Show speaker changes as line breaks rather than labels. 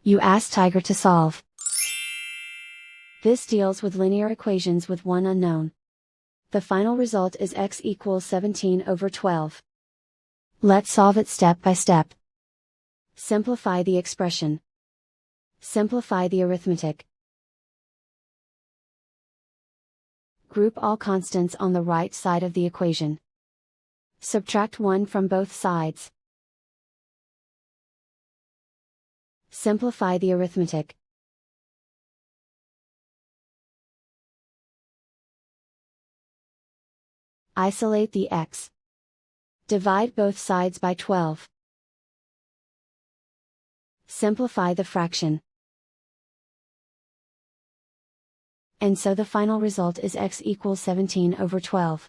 You ask Tiger to solve. This deals with linear equations with one unknown. The final result is x equals 17/12. Let's solve it step by step. Simplify the expression. Simplify the arithmetic. Group all constants on the right side of the equation. Subtract 1 from both sides. Simplify the arithmetic. Isolate the x. Divide both sides by 12. Simplify the fraction. And so the final result is x equals 17/12.